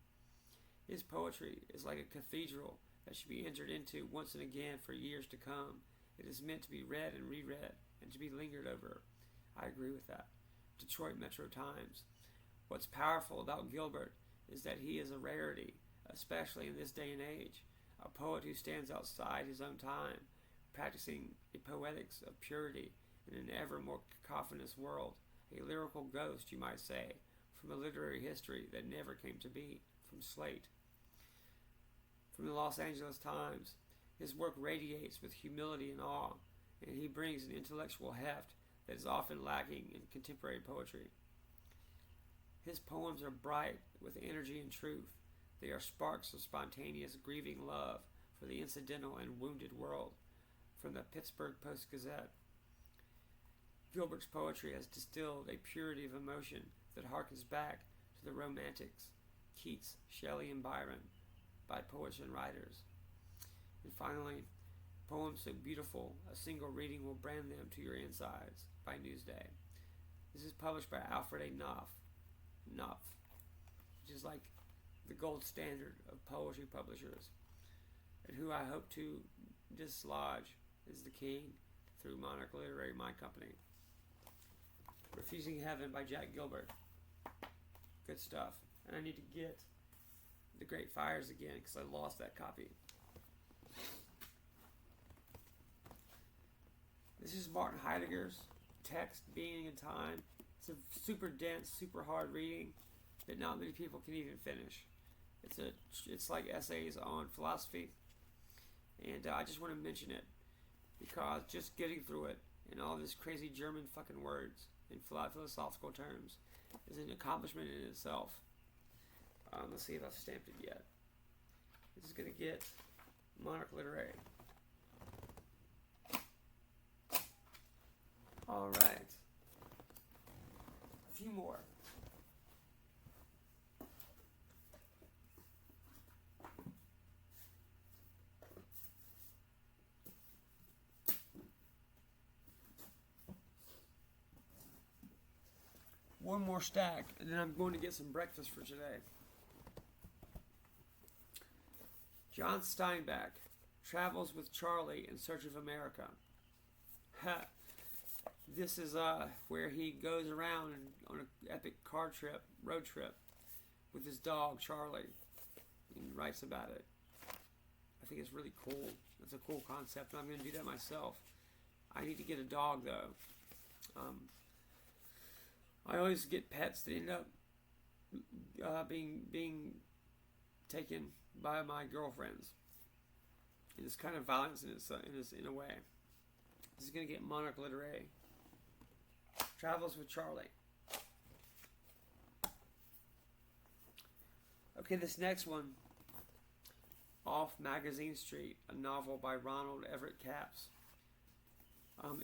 Speaker 1: His poetry is like a cathedral that should be entered into once and again for years to come. It is meant to be read and reread and to be lingered over. I agree with that. Detroit Metro Times. What's powerful about Gilbert is that he is a rarity, especially in this day and age. A poet who stands outside his own time, practicing a poetics of purity in an ever more cacophonous world. A lyrical ghost, you might say, from a literary history that never came to be, from Slate. From the Los Angeles Times, his work radiates with humility and awe, and he brings an intellectual heft that is often lacking in contemporary poetry. His poems are bright with energy and truth. They are sparks of spontaneous, grieving love for the incidental and wounded world. From the Pittsburgh Post-Gazette. Gilbert's poetry has distilled a purity of emotion that harkens back to the Romantics, Keats, Shelley, and Byron, by poets and writers. And finally, poems so beautiful, a single reading will brand them to your insides, by Newsday. This is published by Alfred A. Knopf, which is like the gold standard of poetry publishers, and who I hope to dislodge is the king through Monarch Literary, my company. Refusing Heaven by Jack Gilbert. Good stuff. And I need to get The Great Fires again because I lost that copy. This is Martin Heidegger's text, Being and Time. It's a super dense, super hard reading that not many people can even finish. It's like essays on philosophy, and I just want to mention it because just getting through it and all this crazy German fucking words in philosophical terms is an accomplishment in itself. Let's see if I've stamped it yet. This is going to get Monarch Literary. Alright. A few more. One more stack, and then I'm going to get some breakfast for today. John Steinbeck travels with Charlie in search of America. This is where he goes around on an epic road trip, with his dog Charlie, and writes about it. I think it's really cool. It's a cool concept, and I'm going to do that myself. I need to get a dog though. I always get pets that end up being taken by my girlfriends. And it's kind of violence in a way. This is going to get Monarch Literary. Travels with Charlie. Okay, this next one, Off Magazine Street, a novel by Ronald Everett Capps.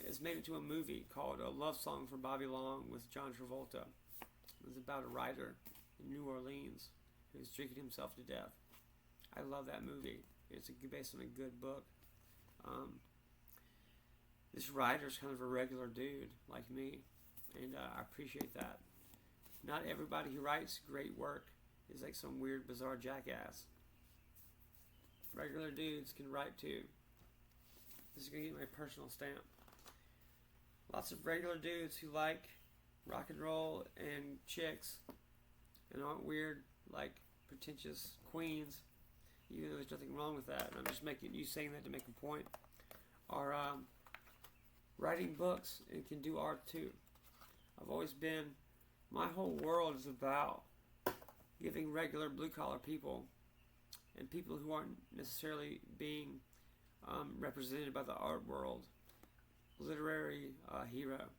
Speaker 1: It's made into a movie called A Love Song for Bobby Long with John Travolta. It's about a writer in New Orleans who's drinking himself to death. I love that movie. It's based on a good book. This writer's kind of a regular dude like me, and I appreciate that. Not everybody who writes great work is like some weird, bizarre jackass. Regular dudes can write too. This is going to get my personal stamp. Lots of regular dudes who like rock and roll and chicks and aren't weird, like pretentious queens, even though there's nothing wrong with that. And I'm just making you saying that to make a point. Are writing books and can do art too. I've always been, my whole world is about giving regular blue collar people and people who aren't necessarily being represented by the art world literary hero,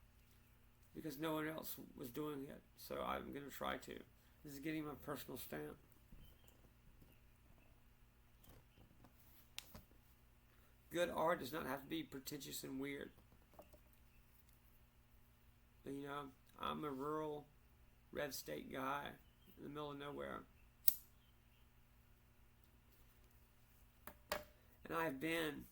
Speaker 1: because no one else was doing it, so I'm going to try to. This is getting my personal stamp. Good art does not have to be pretentious and weird. You know, I'm a rural red state guy in the middle of nowhere. And I've been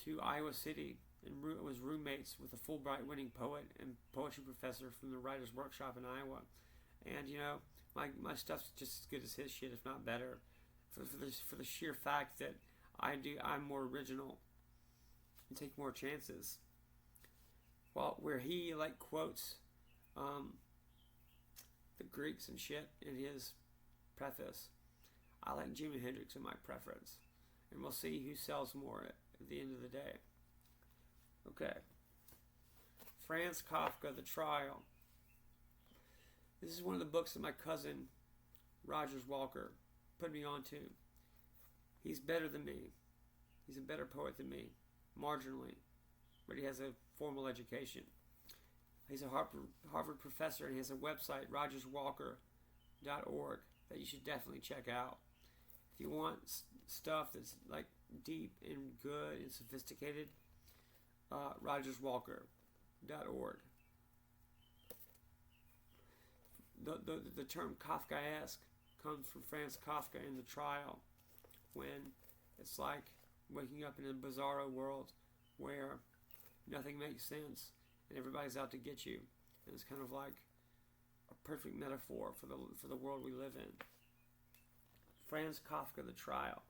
Speaker 1: to Iowa City and was roommates with a Fulbright winning poet and poetry professor from the Writers Workshop in Iowa. And you know, my stuff's just as good as his shit, if not better, for the sheer fact that I'm more original and take more chances. Well, where he like quotes the Greeks and shit in his preface, I like Jimi Hendrix in my preference, and we'll see who sells more at the end of the day. Okay. Franz Kafka, The Trial. This is one of the books that my cousin, Rogers Walker, put me onto. He's better than me. He's a better poet than me, marginally, but he has a formal education. He's a Harvard professor, and he has a website, rogerswalker.org, that you should definitely check out. If you want stuff that's like deep and good and sophisticated, rogerswalker.org. The term Kafkaesque comes from Franz Kafka in The Trial, when it's like waking up in a bizarro world where nothing makes sense and everybody's out to get you, and it's kind of like a perfect metaphor for the world we live in. Franz Kafka, The Trial.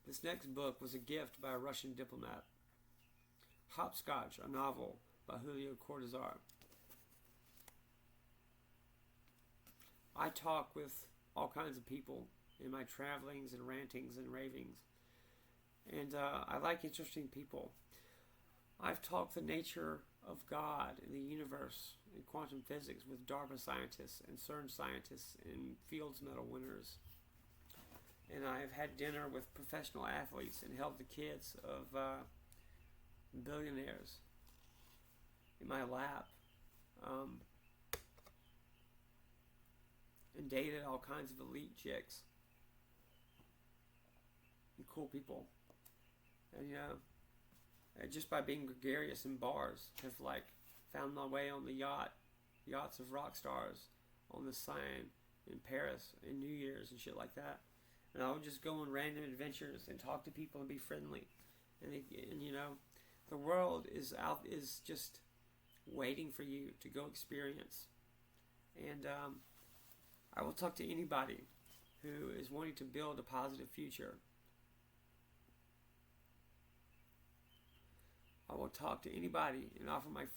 Speaker 1: This next book was a gift by a Russian diplomat. Hopscotch, a novel by Julio Cortázar. I talk with all kinds of people in my travelings and rantings and ravings, and I like interesting people. I've talked the nature of God and the universe and quantum physics with DARPA scientists and CERN scientists and Fields Medal winners. And I've had dinner with professional athletes and held the kids of billionaires in my lap. And dated all kinds of elite chicks and cool people. And you know, just by being gregarious in bars, have like found my way on the yachts of rock stars on the Seine in Paris in New Year's and shit like that. And I would just go on random adventures and talk to people and be friendly. And you know, the world is just waiting for you to go experience. And I will talk to anybody who is wanting to build a positive future. I will talk to anybody and offer my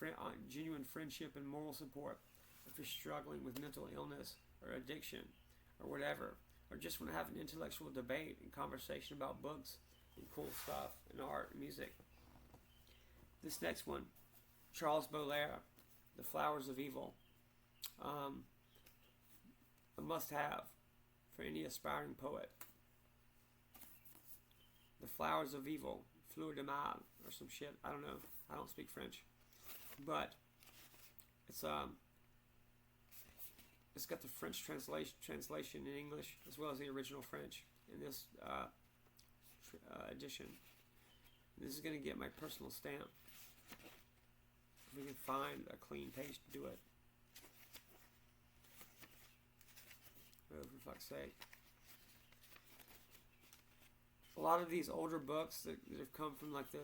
Speaker 1: genuine friendship and moral support if you're struggling with mental illness or addiction or whatever, or just want to have an intellectual debate and conversation about books and cool stuff and art and music. This next one, Charles Baudelaire, The Flowers of Evil. A must-have for any aspiring poet. The Flowers of Evil, Fleur de Mal, or some shit. I don't know. I don't speak French, but it's got the French translation in English as well as the original French in this edition. This is going to get my personal stamp. If we can find a clean page to do it. Oh, for fuck's sake. A lot of these older books that have come from like the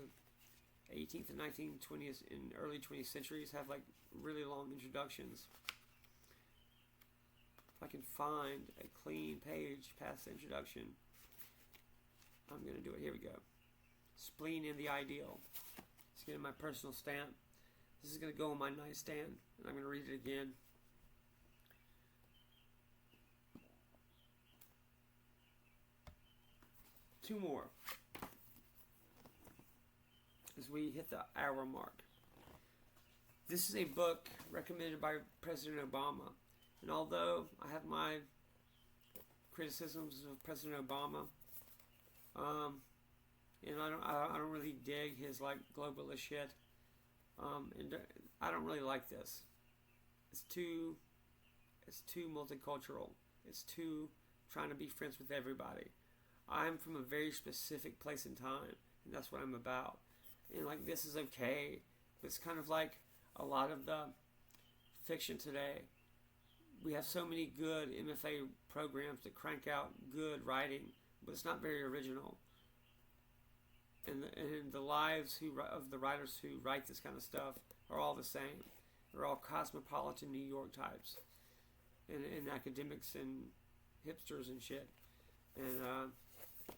Speaker 1: 18th and 19th, 20th, and early 20th centuries have like really long introductions. If I can find a clean page past the introduction, I'm going to do it. Here we go. Spleen and the Ideal. It's getting my personal stamp. This is going to go on my nightstand, and I'm going to read it again. Two more as we hit the hour mark. This is a book recommended by President Obama, and although I have my criticisms of President Obama, and I don't really dig his like globalist shit, and I don't really like this. It's too multicultural. It's too trying to be friends with everybody. I'm from a very specific place and time, and that's what I'm about. And like this is okay. It's kind of like a lot of the fiction today. We have so many good MFA programs that crank out good writing, but it's not very original. And the lives of the writers who write this kind of stuff are all the same. They're all cosmopolitan New York types, and academics and hipsters and shit. And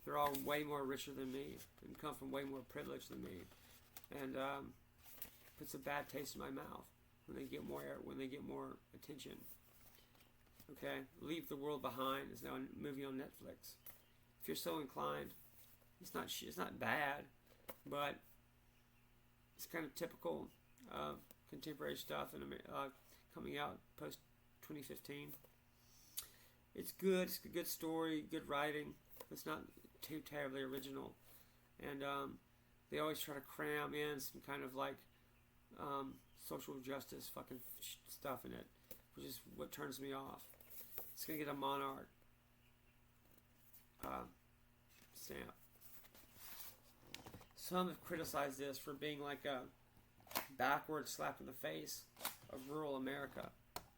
Speaker 1: they're all way more richer than me and come from way more privilege than me. And puts a bad taste in my mouth when they get more attention. Okay, Leave the World Behind is now a movie on Netflix. If you're so inclined, it's not bad, but it's kind of typical of contemporary stuff and coming out post 2015. It's good. It's a good story, good writing. It's not too terribly original, and they always try to cram in some kind of like social justice fucking stuff in it, which is what turns me off. It's gonna get a Monarch stamp. Some have criticized this for being like a backward slap in the face of rural America.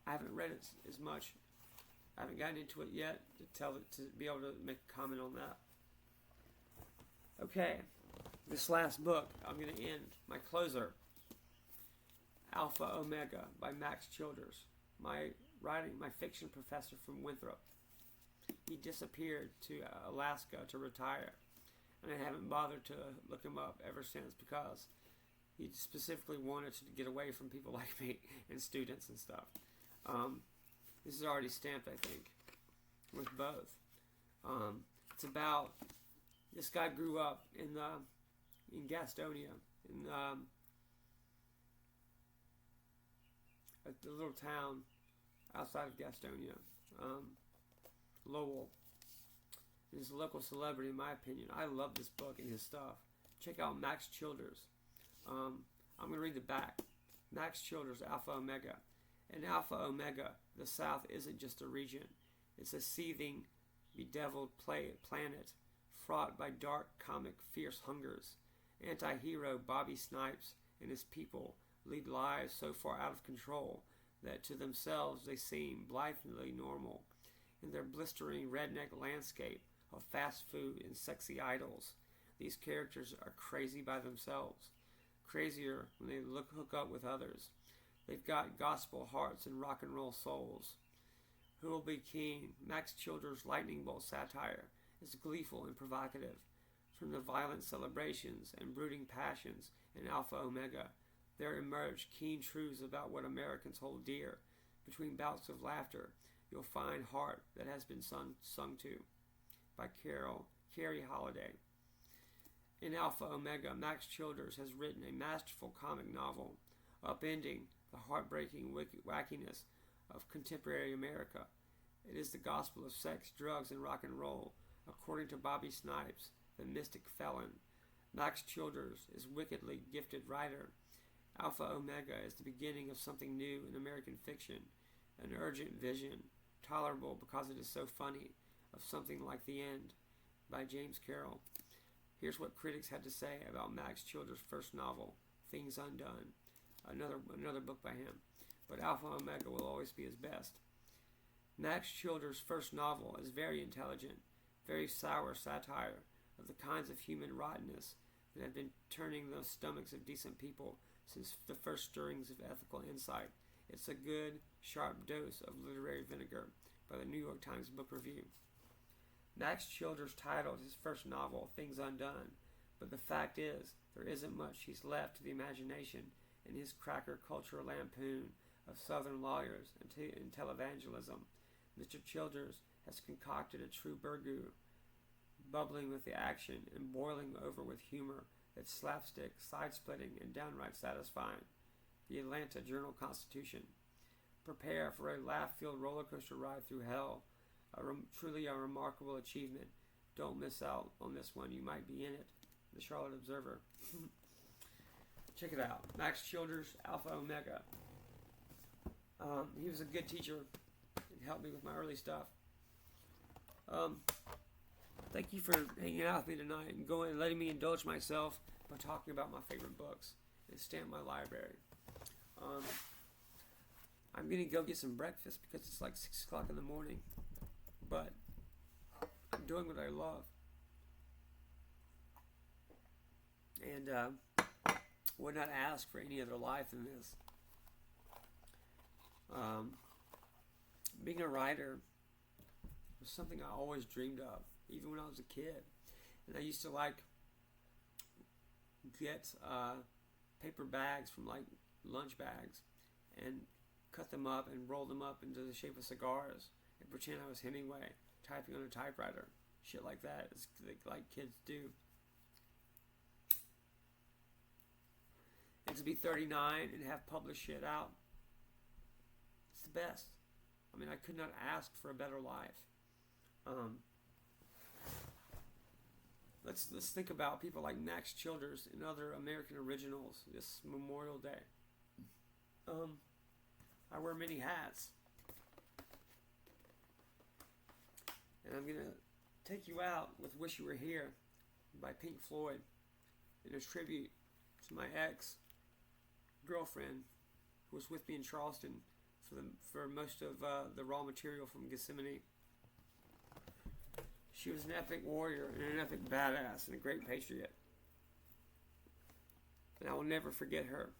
Speaker 1: I haven't read it as much. I haven't gotten into it yet to be able to make a comment on that. Okay, this last book, I'm going to end my closer, Alpha Omega by Max Childers, my fiction professor from Winthrop. He disappeared to Alaska to retire, and I haven't bothered to look him up ever since because he specifically wanted to get away from people like me and students and stuff. This is already stamped, I think, with both. It's about this guy grew up in Gastonia, in the little town outside of Gastonia, Lowell. He's a local celebrity, in my opinion. I love this book and his stuff. Check out Max Childers. I'm going to read the back. Max Childers, Alpha Omega. In Alpha Omega, the South isn't just a region. It's a seething, bedeviled planet, fraught by dark, comic, fierce hungers. Anti-hero Bobby Snipes and his people lead lives so far out of control that to themselves they seem blithely normal. In their blistering redneck landscape of fast food and sexy idols, these characters are crazy by themselves. Crazier when they hook up with others. They've got gospel hearts and rock and roll souls. Who will be king? Max Childers' lightning bolt satire is gleeful and provocative. From the violent celebrations and brooding passions in Alpha Omega, there emerge keen truths about what Americans hold dear. Between bouts of laughter, you'll find heart that has been sung to. By Carrie Holiday. In Alpha Omega, Max Childers has written a masterful comic novel, upending the heartbreaking wackiness of contemporary America. It is the gospel of sex, drugs, and rock and roll, according to Bobby Snipes, the mystic felon. Max Childers is a wickedly gifted writer. Alpha Omega is the beginning of something new in American fiction, an urgent vision, tolerable because it is so funny, of something like The End, by James Carroll. Here's what critics had to say about Max Childers' first novel, Things Undone, another book by him, but Alpha Omega will always be his best. Max Childers' first novel is very intelligent, very sour satire of the kinds of human rottenness and have been turning the stomachs of decent people since the first stirrings of ethical insight. It's a good, sharp dose of literary vinegar by the New York Times Book Review. Max Childers titled his first novel Things Undone, but the fact is, there isn't much he's left to the imagination in his cracker cultural lampoon of Southern lawyers and televangelism. Mr. Childers has concocted a true burgoo, bubbling with the action and boiling over with humor that's slapstick, side-splitting, and downright satisfying. The Atlanta Journal-Constitution. Prepare for a laugh-filled roller coaster ride through hell. Truly a remarkable achievement. Don't miss out on this one. You might be in it. The Charlotte Observer. Check it out. Max Childers, Alpha Omega. He was a good teacher. It helped me with my early stuff. Thank you for hanging out with me tonight and going and letting me indulge myself by talking about my favorite books and stamp my library. I'm going to go get some breakfast because it's like 6 o'clock in the morning. But I'm doing what I love. And would not ask for any other life than this. Being a writer was something I always dreamed of, even when I was a kid. And I used to get paper bags from lunch bags and cut them up and roll them up into the shape of cigars and pretend I was Hemingway typing on a typewriter. Shit like that, it's like kids do. And to be 39 and have published shit out, it's the best. I mean, I could not ask for a better life. Let's think about people like Max Childers and other American originals this Memorial Day. I wear many hats. And I'm going to take you out with Wish You Were Here by Pink Floyd in a tribute to my ex-girlfriend who was with me in Charleston for most of the raw material from Gethsemane. She was an epic warrior and an epic badass and a great patriot. And I will never forget her.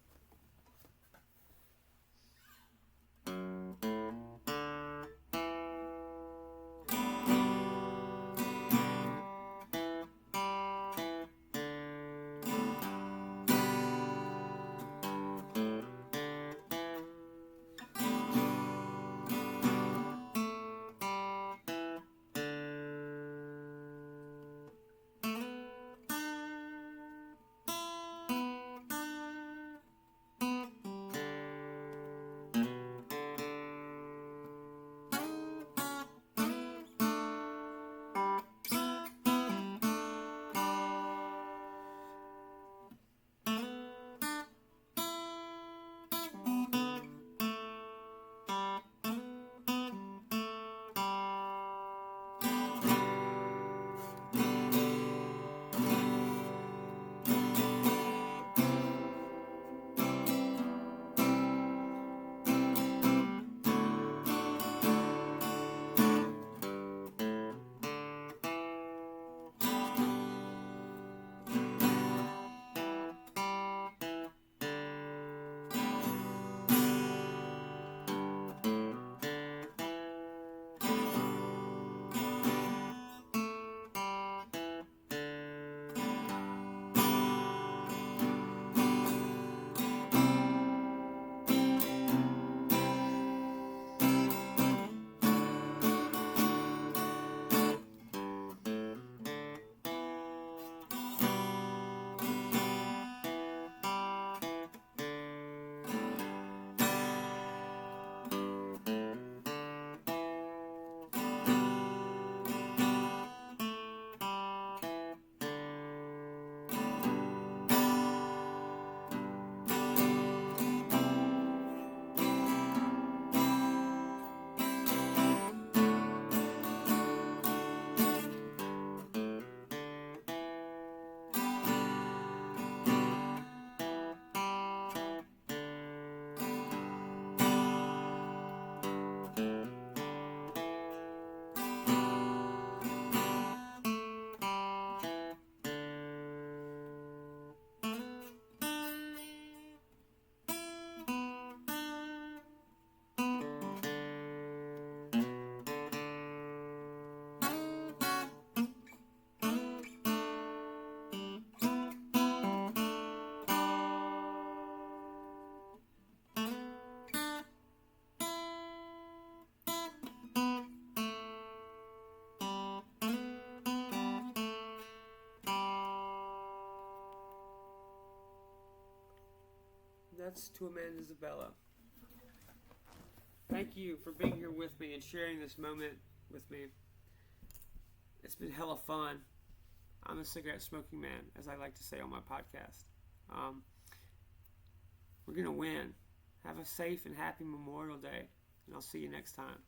Speaker 1: that's to Amanda Isabella. Thank you for being here with me and sharing this moment with me. It's been hella fun. I'm a cigarette smoking man, as I like to say on my podcast. We're going to win. Have a safe and happy Memorial Day, and I'll see you next time.